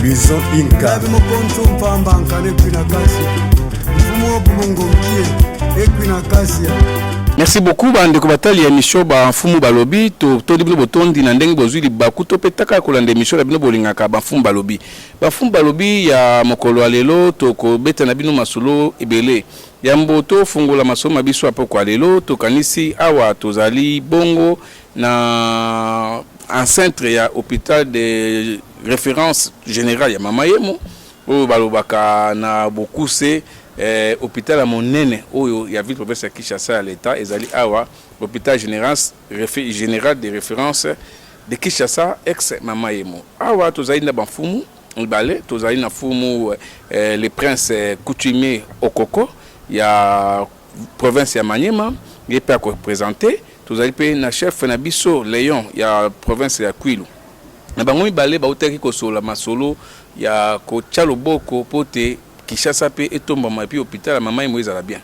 Luison Inca. Merci beaucoup bande ko batali ya mission ba mfumu balobi to libino botondi na ndenge bozuli bakuto petaka ko lande mission la bino bolingaka ba mfumu balobi. Ba mfumu balobi ya mokolo alelo to ko beta na bino masolo ebele. Ya mboto fungola masoma biso apoko alelo to kanisi awa tozali bongo na un centre ya hôpital de référence générale ya Mama Yemo o balobaka na bokuse hôpital à monene oyo ya ville province ya Kinshasa à l'état ezali awa hôpital général de référence de Kinshasa ex Mama Yemo awa tozali na bamfumu ibale tozali na fumu le prince coutumier Okoko ya province ya Maniema yepe a représenter tozali pe na chef na biso Léon ya province ya Kwilu na bango mibale bautaki kosola masolo ya kotia loboko pote Kinshasa pe etombama epi hôpital ya Mama Yemo ezala bien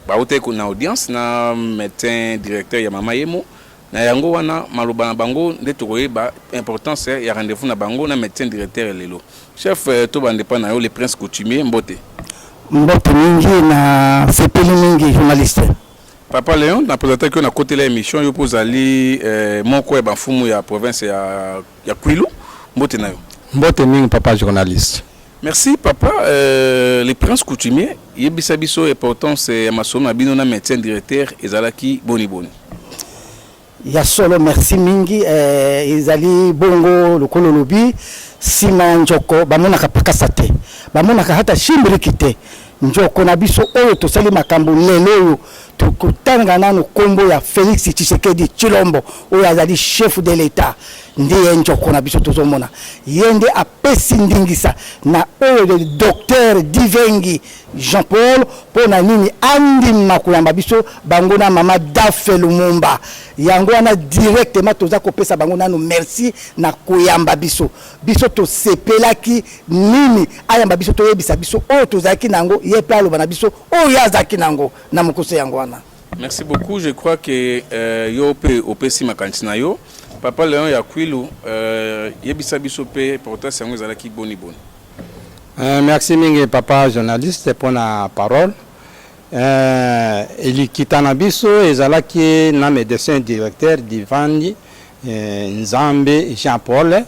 bautaki na audience na médecin directeur ya Mama Yemo na yango wana maloba na bango nde tokoyeba importance ya rendez-vous na bango na médecin directeur lelo chef to bandepa na yo le prince coutumier mbote mingi na sepeli mingi journaliste Papa Léon, na présenté que na côté la émission yo pozali moko ba mfumu ya province ya Kwilu mbote na yo. Mbote mingi papa journaliste. Merci papa le prince coutumier yebisa biso importance ya masomo bino na médecin directeur ezalaki boni. Ya solo merci mingi ezali bongo lokolo lobi sima njoko bamona kapakasa te bamona hata shimbiriki te njoko na biso oyo tosali makambo lelo tukutanga nanu kombo ya Félix Tshisekedi Tshilombo oyo azali chef de l'état ndiye njoko na biso tozomona yende apesi ndingisa na oyo de docteur Divengi Jean-Paul pona nini andi makuyamba biso bango na mama Dafe Lumumba yango wana directement toza kopesa bango nanu merci na kuyamba biso to sepelaki nini ayamba biso to yebisa biso oyo tozaki nango yepa aloba biso oyo yazaki nango na mokose yango wana. Merci beaucoup, je crois que yo pe opesi makanti na yo papa Léon ya Kwilu yebisa biso pe importance yango ezalaki boni. Merci mingi papa journaliste pour la parole. Elikitana biso ezalaki na médecin directeur Divandi Nzambe Jean-Paul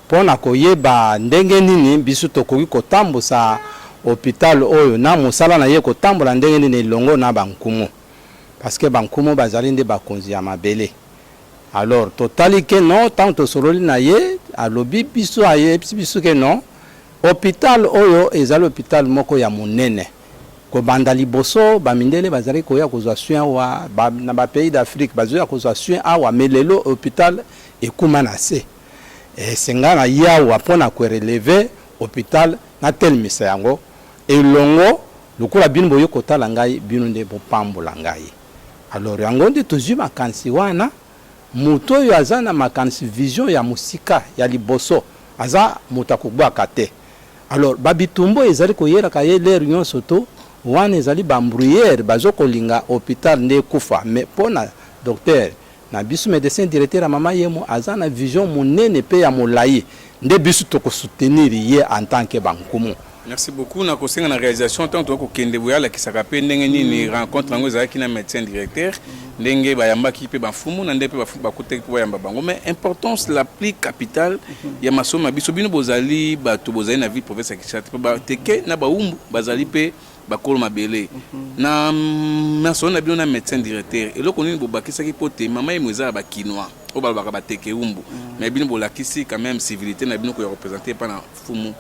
pona koyeba ndenge nini biso tokoki kotambusa hôpital oyo na musala na ye kotambola ndenge nini longo na bankumu parce que bankumu bazali nde bakonzi ya mabele. Alors totali que non tant to sololi na ye alobi biso aye biso que non hôpital oyo ezali hôpital moko ya monene ko banda liboso bamindele bazali koya kozwa soin wa na ba pays d'Afrique bazoya kozwa soin awa melelo hôpital ekuma na se sengana yawa pona ko relever hôpital na tel misa yango elongo lokula bino boyo kotala ngai bino nde bopambola ngai. Alors yango nde tozwi makanisi wana muto yo azana makanisi vision ya musika ya liboso aza mutakubwaka te. Alors babitumbo ezali koyera kaye l'air union soto wana ezali bambrouillère bazokolinga hôpital nde kufa mais pona docteur na biso médecin directeur Mama Yemo azana vision monene pe ya molayi nde biso toko soutenir ye en tant que bankumu. Merci beaucoup na kosenga na réalisation tant to ko kende boya la kisaka pe ndenge nini rencontre ngo ezalaki na médecin directeur ndenge bayamba ki pe bafumu na ndepe bafumu bakoteki po yamba bango mais importance la plus capitale ya masomo biso bino bozali bato bozali na ville province ya Kinshasa ba teke na baumbu bazali pe bakolo mabele na masomo na bino na médecin directeur eloko nini bobakisa ki pote Mama Yemo ezala ba kinois o balobaka bateke umbu mais bino bolakisi quand même civilité na bino ko représenter pa na fumu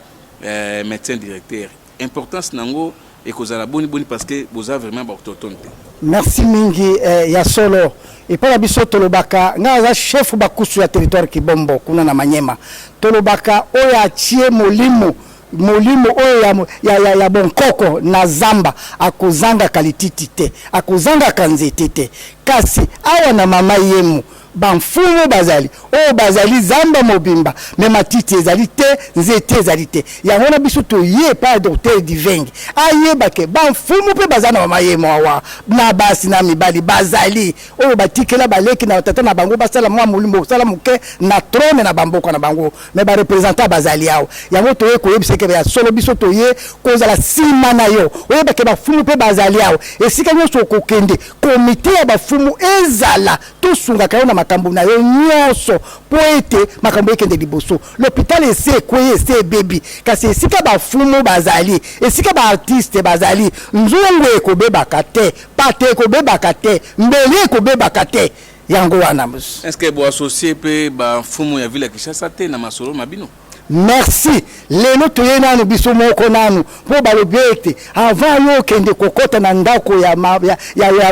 médecin directeur importance nango et kozala boni parce que boza vraiment ba autochtone. Merci mingi ya solo et pas la biso tolobaka nga chef bakusu ya territoire Kibombo kuna na Manyema tolobaka oya tie molimo oyo ya bonkoko na zamba akozanga kalititi te akozanga kanzete te kasi awa na Mama Yemo bamfumu bazali o bazali zamba mobimba me matiti ezali te nzete ezali te yango na biso toye pa docteur Divengi ayeba ke bamfumu pe bazana na mayemo awa na basi na mibali bazali o batikela baleki na tata na bango basala mwa mulimbo sala muke na trône na bamboka na bango me ba representant bazali awo yango toye koyebisa ke ya solo biso toye kozala sima na yo oyeba ke bafumu pe bazali awo esika nyonso kokende komite ya bafumu ezala tosunga kayo na makambo na yo nyonso po ete makambo ekende liboso l'hôpital ese kweye ese baby kasi esika bafumu bazali esika ba artiste bazali nzungu ekobebaka te pate ekobebaka te mbele ekobebaka te yango wana mus. Est-ce que bo associé pe bafumu ya ville ya Kinshasa te na masolo mabino? Merci. Lelo toye nanu biso moko nanu po balobete avant yo kende kokota na ndako ya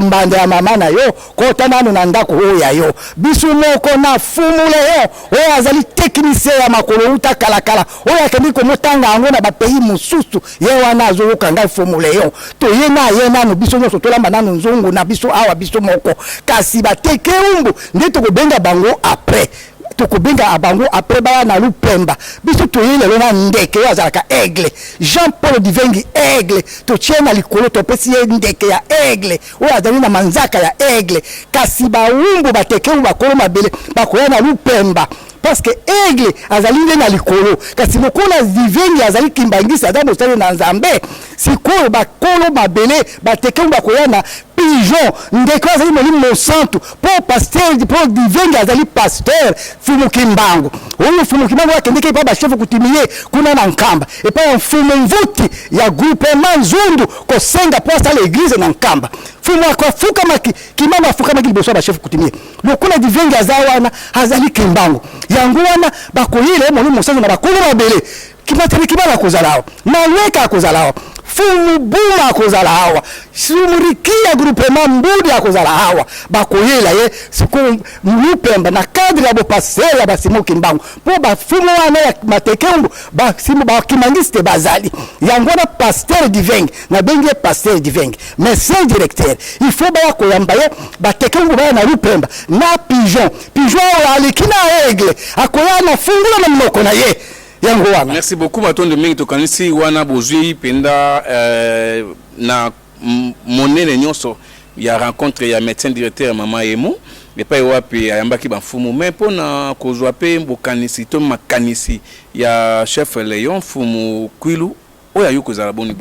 mbanda ya mama na yo kota nanu na ndako oya yo biso moko na fumule yo oyo azali technicien ya makolo uta kalakala oyo akendi komotanga ango na ba pays mususu ye wana azoyoka ngai fumule yo toye na ye nanu biso nyonso tolamba nanu nzungu na biso awa biso moko kasi bateke umbu nde tokobenga bango après tokobenga abango après baya na Lupemba biso toyile lona ndeke yo azalaka aigle Jean-Paul Divengi aigle totiena likolo topesi ye ndeke ya aigle oyo azali na manzaka ya aigle kasi baumbu bateke bakolo mabele bakoya na Lupemba parce que aigle azali nde na likolo kasi lokola Divengi azali kimbangisa aza mosali na nzambe sikoyo bakolo mabele bateke bakoya na pigeon ndeko azali molimo mosantu po pasteur po Divengi azali pasteur fumu kimbangu oyo fumu kimbangu akendeke pa ba chef kutimie kuna na nkamba et pa mfumu mvuti ya groupement Nzundu ko senga po sa l'église na nkamba fumu akafuka maki kimamba afuka maki liboso ba chef kutimie lokola Divengi azawana azali kimbangu yango wana bakoyile molimo mosantu na bakolo mabele kimateli kibala kozalawa na leka kozalawa fumu buma akozala hawa sumurikia groupement mbudi akozala hawa bakoyela ye siku Lupemba na cadre ya bopasela basimuki mbangu po bafumu wana ya matekengo basimu bakimangiste bazali yango na pasteur Divengi na bengi pasteur Divengi médecin directeur il faut ba koyamba ye batekengo ba na Lupemba na pigeon alikina aigle akoya na fungula na mnoko na ye. Merci beaucoup Matondo mingi tokanisi wana bozui penda na monene nyonso ya rencontre ya médecin directeur mama Emo et pas wapi ayambaki bafumu mais pona kozwa pe bokanisi to makanisi ya chef Léon fumu Kwilu oya yuko za boni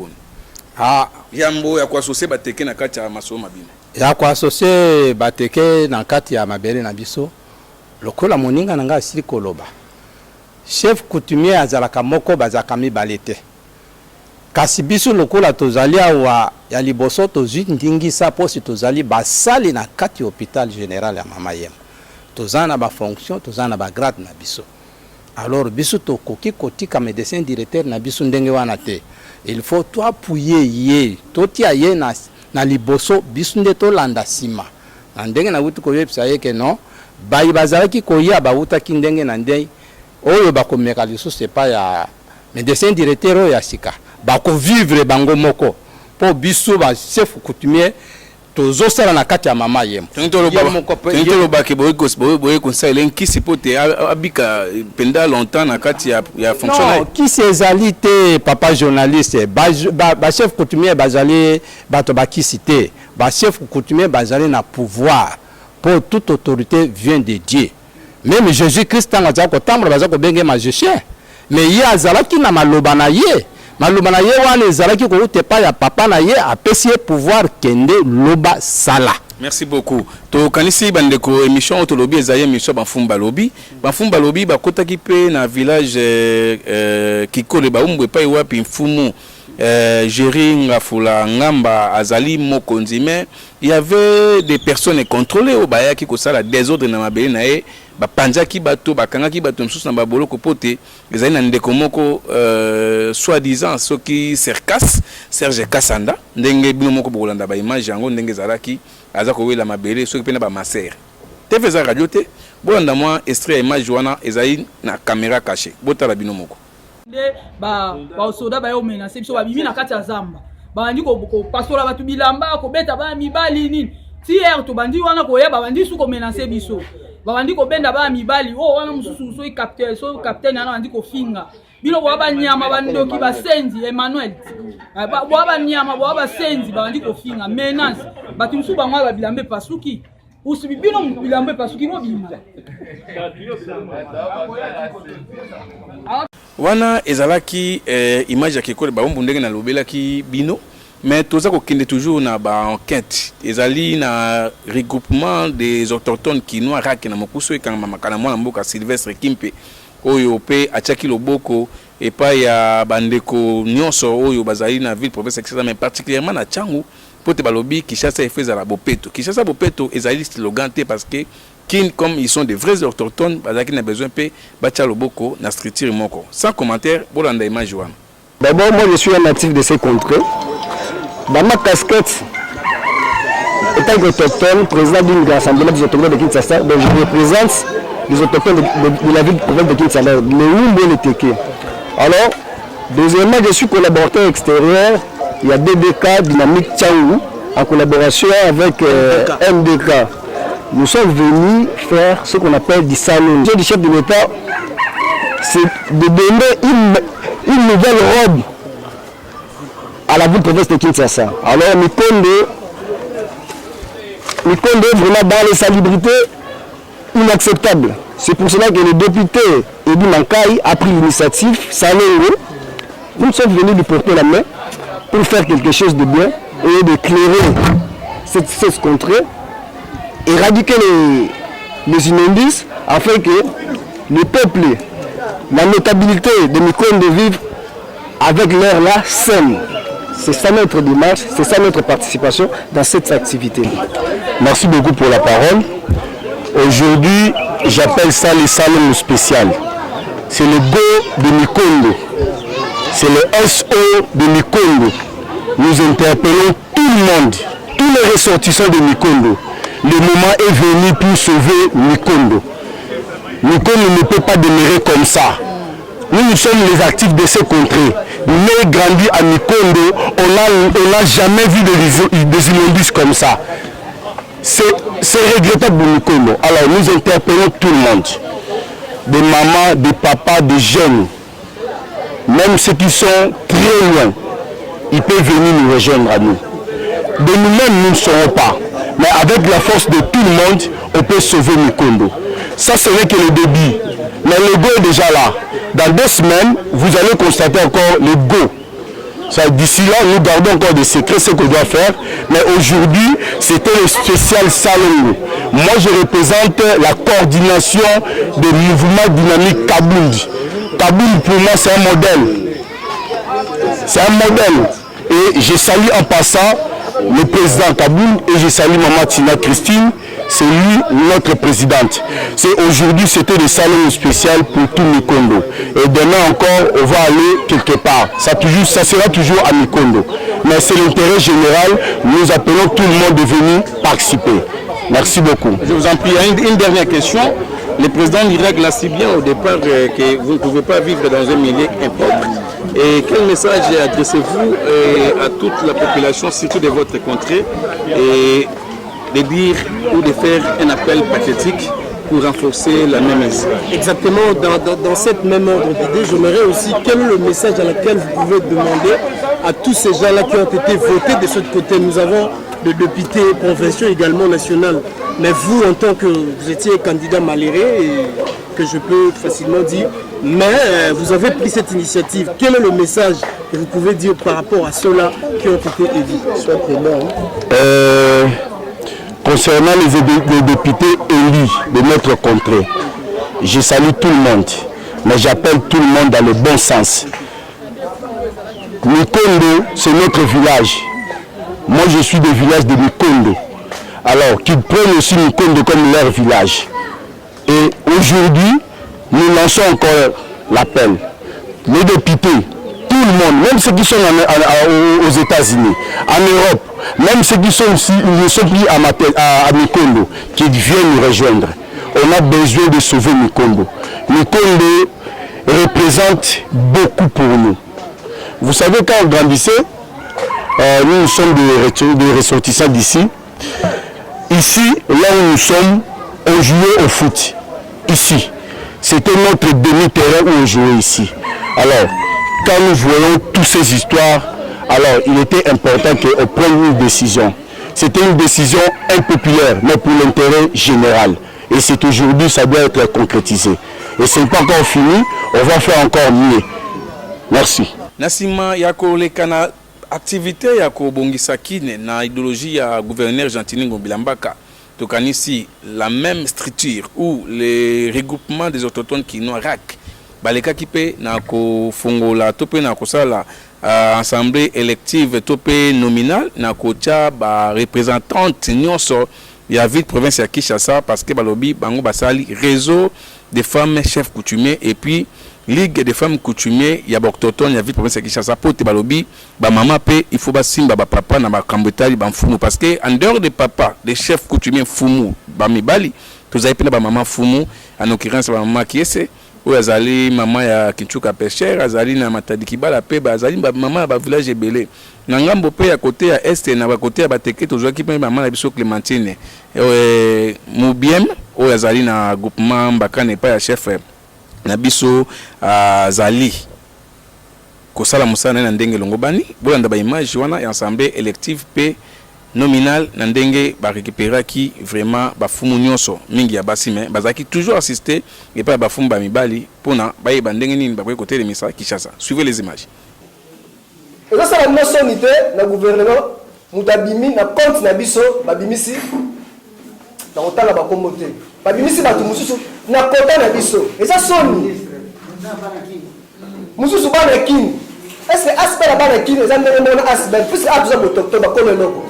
yambo ya kwa associer bateke na kati ya maso mabino ya kwa associer bateke na kati ya mabele na biso lokola moninga nanga asili koloba chef coutumier azalaka moko bazaka mibale te kasi biso lokola tozali awa ya liboso tozwi ndingisa posi tozali basali na kati hôpital général ya mama Yemo tozana ba fonction tozana ba grade na biso alors biso tokoki kotika médecin directeur na biso ndenge wana te il faut to appuyer ye totia ye na liboso biso nde tolanda sima na ndenge na wutu koyebisa ye ke non bayi bazalaki koya bawutaki ndenge na ndenge oyo bakomeka lisusu c'est pas ya médecin directeur ya sika bako vivre bango moko po biso ba chef coutumier tozo sala na kati ya mama Yemo tolo ba ke boye conseil nkisi pote abika penda longtemps na kati ya fonctionnaire qui s'exalite papa journaliste ba chef coutumier bazali bato bakisi te ba chef coutumier bazali na pouvoir pour toute autorité vient de Dieu. Même Jésus-Christ tanga zako tambra bazako benge magicien mais ye azalaki na maloba na ye wana ezalaki ko utepa ya papa na ye apesi pouvoir kende loba sala. Merci beaucoup. To kanisi bandeko émission otolobi ezaye émission bafumba lobi bakotaki pe na village Kikole baumbwe pa wapi mfumu Géry Ngafula Ngamba azali mokonzi mais il y avait des personnes contrôlées au bayaki ko sala désordre na mabele na ye bapanjaki bato bakangaki bato msusu na babolo ko pote ezali na ndeko moko soi-disant soki Serge Kassanda ndenge bino moko bolanda ba image yango ndenge zalaki aza ko wela mabele soki pena ba maser TV za radio te bolanda moi extrait image wana ezali na caméra cachée botala bino moko ba soda ba yo menacer biso ba bimi na kati ya zamba bandi ko pastola batu bilamba ko beta ba mibali nini tiers to bandi wana ko yeba bandi su ko menacer biso bandi ko benda ba mibali oh wana mususu so capitaine ana bandi ko finga bino bwa nyama bandoki basenzi Emmanuel bwa nyama bwa basenzi bandi ko finga menace batu musu bangwa ba bilambe pasuki usibi bino bilambe pasuki mo bima wana ezalaki image ya kekole babombu ndenge na lobelaki bino mais toza kokende toujours na ba enquête ezali na regroupement des autochtones kinois raki na mokuso ekanga makana mwana mboka Sylvestre Kimpe oyo pe atiaki loboko epai ya bandeko nyonso oyo bazali na ville province etc mais particulièrement na Tchangu pote balobi Kinshasa efeza la bopeto Kinshasa bopeto ezali slogan te parce que comme ils sont des vrais autochtones bazaki na besoin pe batia loboko na structure moko sans commentaire bolanda image wana. D'abord moi je suis un natif de ces contrées. Dans ma casquette, étant autochtone, président d'une assemblée des autochtones de Kinshasa, donc je représente les autochtones de la ville province de Kinshasa, le Wumbo et le Teke. Alors, deuxièmement, je suis collaborateur extérieur, il y a DDK, Dynamique Tchangu, en collaboration avec MDK. Nous sommes venus faire ce qu'on appelle du salon. Le chef de l'État, c'est de donner une nouvelle robe à la ville province de Kinshasa. Alors Mikondo est vraiment dans les salubrités inacceptables. C'est pour cela que le député Ebi Mankai a pris l'initiative, Salongo. Nous sommes venus lui porter la main pour faire quelque chose de bien et d'éclairer cette contrée, éradiquer les immondices afin que le peuple, la notabilité de Mikondo vive avec l'air là saine. C'est ça notre démarche, c'est ça notre participation dans cette activité. Merci beaucoup pour la parole. Aujourd'hui, j'appelle ça le salon spécial. C'est le go de Mikondo. C'est le SO de Mikondo. Nous interpellons tout le monde, tous les ressortissants de Mikondo. Le moment est venu pour sauver Mikondo. Mikondo ne peut pas demeurer comme ça. Nous sommes les actifs de ces contrées. Né grandi à Mikondo, on n'a jamais vu des immondices comme ça. C'est regrettable pour Mikondo. Alors nous interpellons tout le monde. Des mamans, des papas, des jeunes. Même ceux qui sont très loin, ils peuvent venir nous rejoindre à nous. De nous-mêmes, nous ne serons pas. Mais avec la force de tout le monde, on peut sauver Mikondo. Ça, ce n'est que le début. Mais le go est déjà là. Dans 2 semaines, vous allez constater encore le go. D'ici là, nous gardons encore des secrets, ce qu'on doit faire. Mais aujourd'hui, c'était le spécial Salongo. Moi, je représente la coordination des mouvements dynamiques Kabound. Kabound, pour moi, c'est un modèle. C'est un modèle. Et je salue en passant le président Kabound et je salue Maman Tina Christine. C'est lui notre présidente. Aujourd'hui, c'était le salon spécial pour tout Mikondo. Et demain encore, on va aller quelque part. Ça sera toujours à Mikondo. Mais c'est l'intérêt général. Nous appelons tout le monde de venir participer. Merci beaucoup. Je vous en prie, une dernière question. Le président l'Irak l'a si bien au départ que vous ne pouvez pas vivre dans un milieu impropre. Et quel message adressez-vous à toute la population, surtout de votre contrée, et de dire ou de faire un appel pathétique pour renforcer la mainmise? Exactement, dans cette même ordre d'idée, j'aimerais aussi quel est le message à laquelle vous pouvez demander à tous ces gens-là qui ont été votés de ce côté. Nous avons de députés provinciaux également nationaux. Mais vous, en tant que vous étiez candidat malheureux, et que je peux facilement dire, mais vous avez pris cette initiative. Quel est le message que vous pouvez dire par rapport à ceux-là qui ont été élus? Soit présent. Concernant les députés élus de notre contrée, je salue tout le monde, mais j'appelle tout le monde dans le bon sens. Mikondo, c'est notre village. Moi, je suis du village de Mikondo. Alors, qu'ils prennent aussi Mikondo comme leur village. Et aujourd'hui, nous lançons encore l'appel. Les députés, tout le monde, même ceux qui sont aux États-Unis, en Europe, même ceux qui sont aussi, ils ne sont plus à Mikondo, qui viennent nous rejoindre. On a besoin de sauver Mikondo. Mikondo représente beaucoup pour nous. Vous savez, quand on grandissait, nous sommes des ressortissants d'ici. Ici, là où nous sommes, on jouait au foot ici. C'était notre demi-terrain où on jouait ici. Alors, quand nous voyons toutes ces histoires, alors il était important qu'on prenne une décision. C'était une décision impopulaire, mais pour l'intérêt général. Et c'est aujourd'hui, ça doit être concrétisé. Et ce n'est pas encore fini, on va faire encore mieux. Merci. Nasima yako lekana activité yako bongisakine na idéologie ya gouverneur Gentini Ngombilambaka. Tokanisi la même structure où les regroupements des autochtones kinois RAC baleka kipe na ko fongola tope na ko sala assemblée élective tope nominale na ko tia ba représentante nyonso ya ville province ya Kinshasa parce que balobi bango basali réseau des femmes chefs coutumiers et puis ligue des femmes coutumiers ya autochtones ya ville province ya Kinshasa pote balobi ba mama pe il faut ba simba ba papa na ba kambetali ba mfumu parce que en dehors des papa des chefs coutumiers fumu ba mibali tozali pena ba mama fumu en l'occurrence ba mama kiese ou azali mama ya Kinchuka Pêcheur azali na Matadi Kibala pe ba azali ba mama ba village ebele na ngambo pe ya côté ya est na ba côté ya bateke tozwa ki pe mama na biso Clémentine Mubiem ou azali na groupement Mbakane pa ya chef na biso azali kosala musana na ndenge longobani bolanda ba image wana ya assemblée élective pe nominal na ndenge ba récupérer qui vraiment ba fumu nyonso mingi ya basime bazaki toujours assister et pas ba fumu ba mibali pona ba yeba ndenge nini ba côté de Misa Kinshasa. Suivez les images. Et ça la nationalité na gouvernement mutabimi na compte na biso babimisi na otala ba kombote babimisi ba tumususu na kota na biso et ça soni mususu ba na kin est-ce que aspect la ba na kin ezande mona aspect puisque a besoin de docteur ba kono loko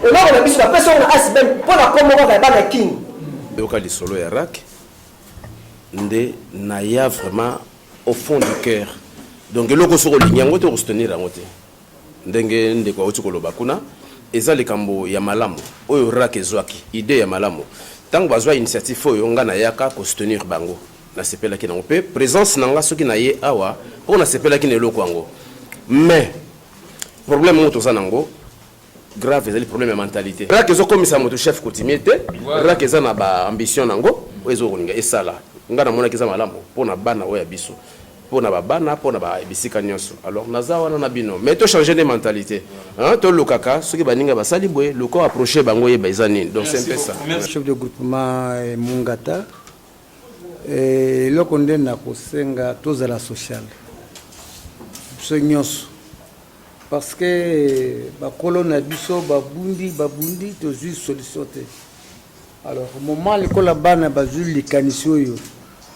et là on a biso la personne na aspect pour la kombo ba na kin yoka li solo ya RAC nde na ya vraiment au fond du cœur donc loko soko linyango to soutenir angote ndenge ndeko auti koloba kuna eza likambo ya malamu oyo RAC ezwaki idée ya malamu tango bazwa initiative oyo nga na yaka ko soutenir bango na sepela ki na pe présence nanga soki na ye awa pour na sepela ki na eloko yango mais problème moto za nango grave ezali problème ya mentalité RAC ezokomisa moto chef coutumier te RAC eza na ba ambition nango oyo ezokolinga esala nga na mona kiza malamu pona bana oyo ya biso pona ba bana pona ba bisika nyonso alors naza wana na bino mais to changer de mentalité hein to lokaka soki baninga basali boye loko approcher bango ye baisa nini donc c'est un peu ça. Chef de groupement Mungata et loko nde na kosenga tozala social so nyonso parce que ba kolona biso babundi tozui solution te alors moment likola bana bazui likanisi oyo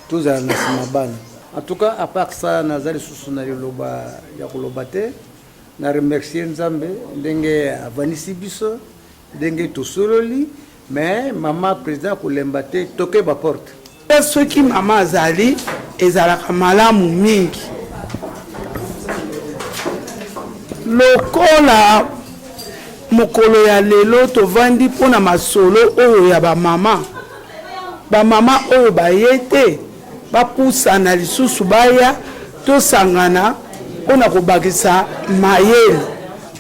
tozala na sima bana. En tout cas, à part ça, nazali susuna loba ya koloba te na remercier Nzambe ndenge avanisi biso ndenge tosololi mais mama président kolemba te toke ba porte soki mama azali ezalaka malamu mingi lokola mokolo ya lelo tovandi mpona masolo oyo ya bamama oyo baye te bapusana lisusu baya tosangana mpona kobakisa mayele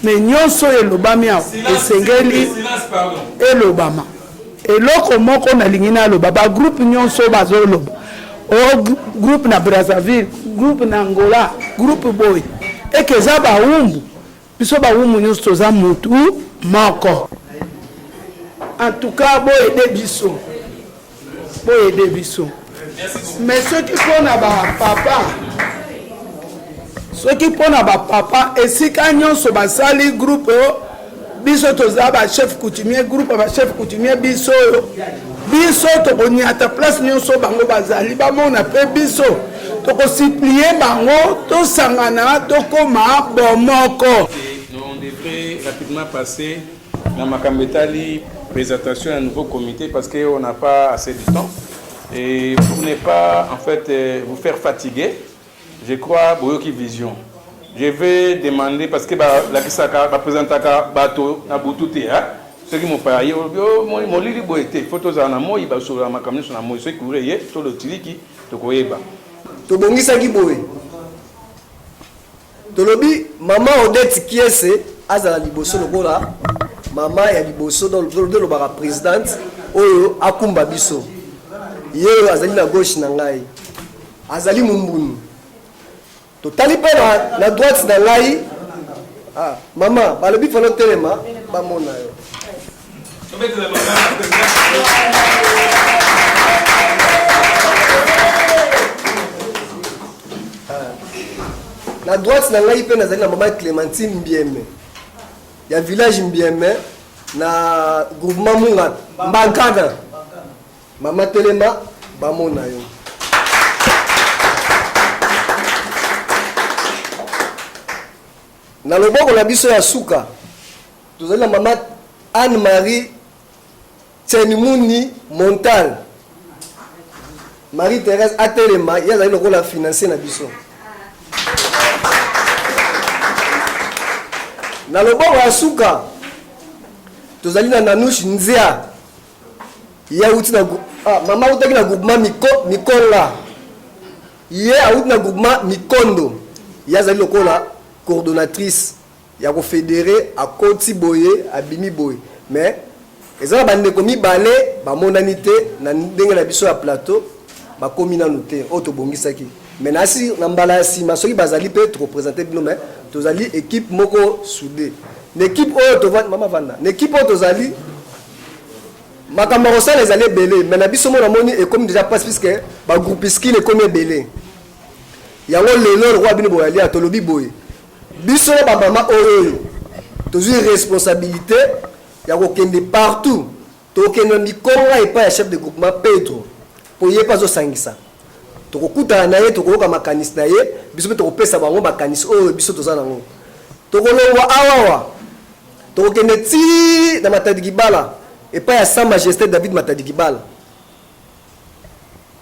me nyonso elobami esengeli elobama eloko moko nalingi naloba bagroupe nyonso bazoloba o groupe na Brazzaville groupe na Angola groupe boy ekeza bawumbu biso bawumbu nyonso toza mutu moko en tout cas boyede biso mais soki mpona bapapa esika nyonso basali groupe oyo biso toza bachef coutumier groupe ya bachef coutumier biso tokoniata place nyonso bango bazali bamona mpe biso tokosiplie bango tosangana tokoma bomoko. On devrait rapidement passer dans ma Kambetali présentation d'un nouveau comité parce qu'on n'a pas assez de temps. Et pour ne pas en fait vous faire fatiguer, je crois Boyoki Vision. Je vais demander parce que la kisaka présentaka bato na bututi hein ceux qui m'ont parlé mon lili boité photos en moi il va sur la makamni sur la moi ceux qui couraient sur le tiliki to koyeba to bongisa ki boye to lobi maman Odette Kiese azala liboso lokola maman ya liboso dans le présidente oyo akumba biso ye azali na gauche na ngai azali mumbunu totali pe na droite na ngai mama balobi falo telema bamona yo na droite na ngai pe nazali na mama Clémentine Mbieme ya village Mbieme na groupement Munga Mbangana mama telema bamona yo na loboko na biso ya suka tozali na mama Anne-Marie Tsenimuni Montal Marie-Thérèse atelema ye azali lokola financier na biso na loboko ya suka tozali na Nanush Nzia ye auti na mama utaki na groupement Mikonga ye auti na groupement Mikondo ye azali lokola coordonnatrice ya ko fédéré à Koti Boye à Bimi Boye mais ezala bandeko mibale bamonani te na ndenge na biso ya plateau bakomi nanu te oyo tobongisaki mais nasi na mbala ya nsima soki bazali mpe torepresente bino mais tozali équipe moko soudé na équipe oyo tovandi mama vanda na équipe oyo tozali makambo kosala ezali ebele mais na biso mo namoni ekomi déjà passe puisque bagroupiskile ekomi ebele yango lelo lokwa bino boyali atolobi boye biso na bamama oyo tozwi responsabilité ya kokende partout tokende mikonga epai ya chef de groupement Pedro po ye pas osangisa tokokutana na ye tokoyoka makanisi na ye biso mpe tokopesa bango makanisi oyo biso toza nango tokolongwa awawa tokokende ti na Matadi Kibala epai ya Sa Majesté David Matadi Kibala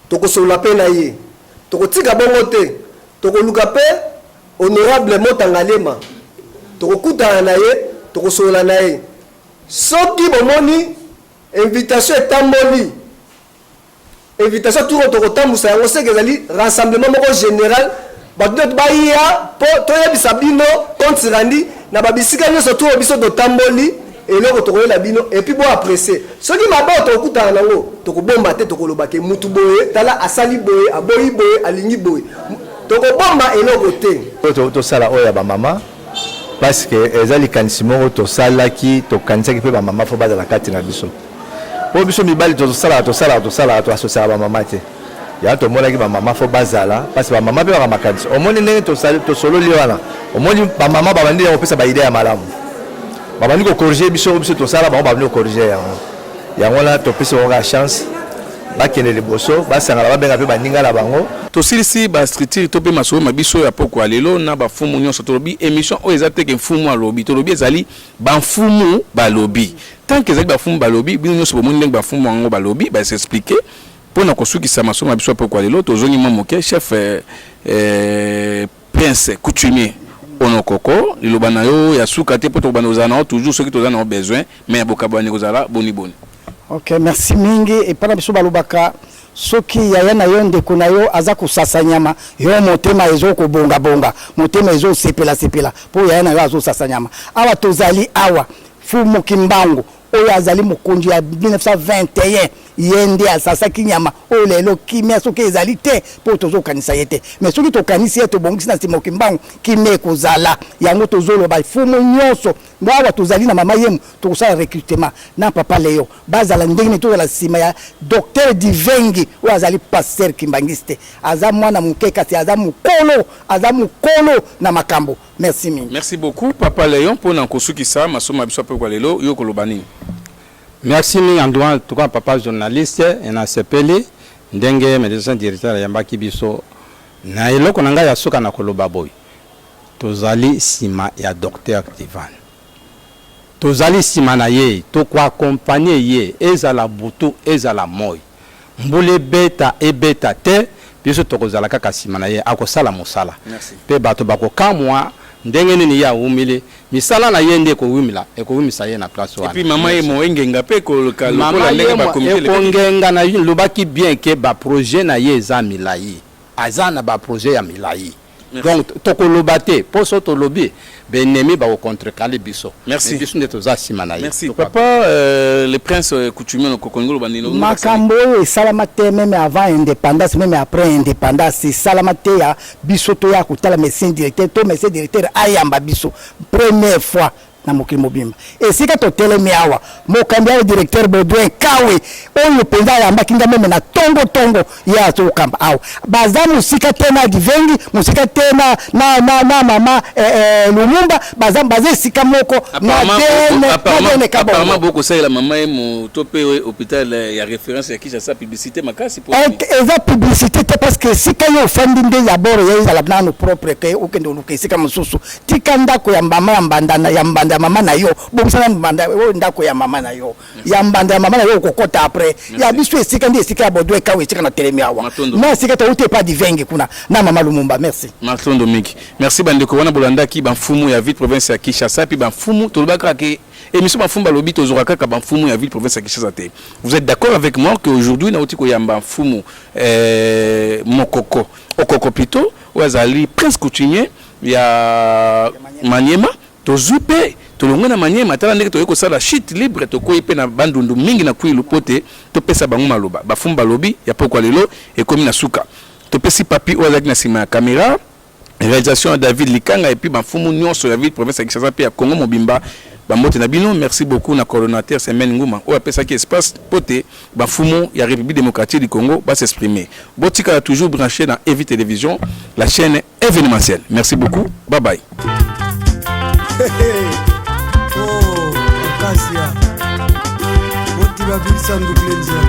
tokosolola mpe na ye tokotika bongo te tokoluka mpe honorable Motangalema tokokutana na ye tokosolola na ye soki bomoni invitation etamboli invitation tour tokotambusa yango seke ezali rassemblement moko général bato baya po toyebisa bino compte randi na babisika nyonso tour biso totamboli eloko tokoyela bino et puis bo apprécier soki mabe tokokutana nango tokobomba te tokoloba ke mutu boye tala asali boye aboyi boye alingi boye tokobomba eloko te tosala oyo ya bamama parce que eza likanisi moko tosalaki tokanisaki mpe bamama fo bazala kati na biso po biso mibali tosalaka toasosiaka bamama te ya tomonaki bamama fo bazala parce que bamama mpe baka makanisi omoni ndenge tosololi wana omoni bamama babandi ya kopesa baide ya malamu babandi kokorige biso tosala bango babandi kokorige yango wana topesa bango chance bakende liboso basangala babenga mpe baninga na bango tosilisi bastructure to mpe masolo mabiso ya poko ya lelo na bafumu nyonso tolobi émission oyo eza teke mfumu alobi tolobi ezali bamfumu balobi tanke ezali bafumu balobi bino nyonso bomoni ndenge bafumu yango balobi baesexplike mpona kosukisa masolo mabiso ya poko ya lelo tozongi mwa moke chef prince coutumier onokoko liloba na yo ya suka te mpo tokobanda kozala na yo toujours soki toza na yo besoin mais ya bokabwani kozala boni. Ok, merci mingi epana biso balobaka soki yaya na yo ndeko na yo aza kusasa nyama yo motema ezo kobonga motema ezo sepela po yaya na yo azo sasa nyama awa tozali awa Fumu Kimbangu oyo azali mokonzi ya 1921 yende asasaki nyama oyo lelo kimia soki ezali te po tozokanisa ye te mais soki tokanisi ye tobongisi na nsima Kimbangu kimia ekozala yango tozoloba fumu nyonso awa tozali na mama yemu tokosala recrutement na papa Leo bazala ndenge nini tozala nsima ya docteur Divengi oyo azali pasteur Kimbangiste aza mwana moke kasi aza mokolo na makambo. Merci mingi. Merci beaucoup papa Léon mpona kosukisa masomo biso pe kwa lelo yo koloba nini. Merci mingi en tout cas papa journaliste na sepeli ndenge médecin directeur yambaki biso na eloko na ngai ya suka na koloba boy tozali sima ya docteur Divan tozali sima na ye to ko accompagner ye ezala butu ezala moy mbule beta ebeta te biso tokozala kaka sima na ye akosala mosala pe bato bakokamwa ndenge nini ya umile misala na yende ko wimila ekowimisa ye na place wana. Et puis mama ye moengenga pe ko lokola ndenge ba comité le kongenga na lobaki bien ke ba projet na ye za milai azana ba projet ya milai Donc tokoloba te poso tolobi benemi ba contre kale biso. Merci. Biso ndeto za simana. Merci. Papa le prince coutumier no kokongolo bandino. Makambo et salamate même avant indépendance même après indépendance c'est salamate ya biso to ya kutala médecin directeur to médecin directeur ayamba biso première fois na mokili mobimba esika totelemi awa mokambi ya directeur Baudouin Kawe oyo penza yamba kinga meme na tongo ya tokamba awa baza musika tena divengi musika tena na mama Lumumba baza esika moko na tene kabo apparemment beaucoup ça la maman est mon topé hôpital ya référence ya Kinshasa publicité makasi pour eza publicité parce que sika yo fandi nde ya boro ya izala nano propre ke okende oluka sika mususu tikanda ko ya mama ya mbandana ya mbanda mama na yo bomusana mbanda ndako ya mama na yo ya mbanda ya mama na yo kokota après ya biso esika ndi esika Baudouin Kawe esika na telemi awa na esika to ute pas divengi kuna na mama Lumumba. Merci Matondo Miki. Merci bandeko wana bolanda ki banfumu ya ville province ya Kinshasa puis banfumu tolobaka ke émission banfumu balobi tozoraka ka banfumu ya ville province ya Kinshasa te. Vous êtes d'accord avec moi que aujourd'hui na uti ko ya banfumu mokoko okoko plutôt wazali prince coutumier ya Maniema tozupe tolongwe na Maniema tala ndeke toyeko sala shit libre tokoyi pe na bandundu mingi na kwilu pote topesa bango maloba bafumu balobi ya pokwa lelo ekomi na suka topesi papi ozaki na sima ya caméra réalisation à David Likanga et puis bafumu nyonso ya ville province ya Kinshasa pe ya Congo mobimba bamote na bino. Merci beaucoup na coordonnateur Semen Nguma o apesa ki espace pote bafumu ya République démocratique du Congo va s'exprimer. Botika toujours branché dans Evi Télévision, la chaîne événementielle. Merci beaucoup. Bye bye. Akasia Motiva Bilsandu Klenjia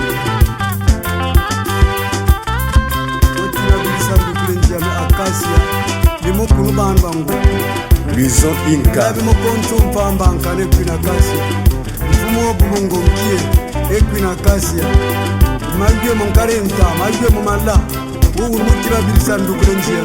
Akasia Limokulu Banbango Luison Inca Limokonto Pambanka Nekwina Akasia Mfumo Bubongo Mkie Ekwina Akasia Malgue Monkarenta Malgue Momala Motiva Bilsandu Klenjia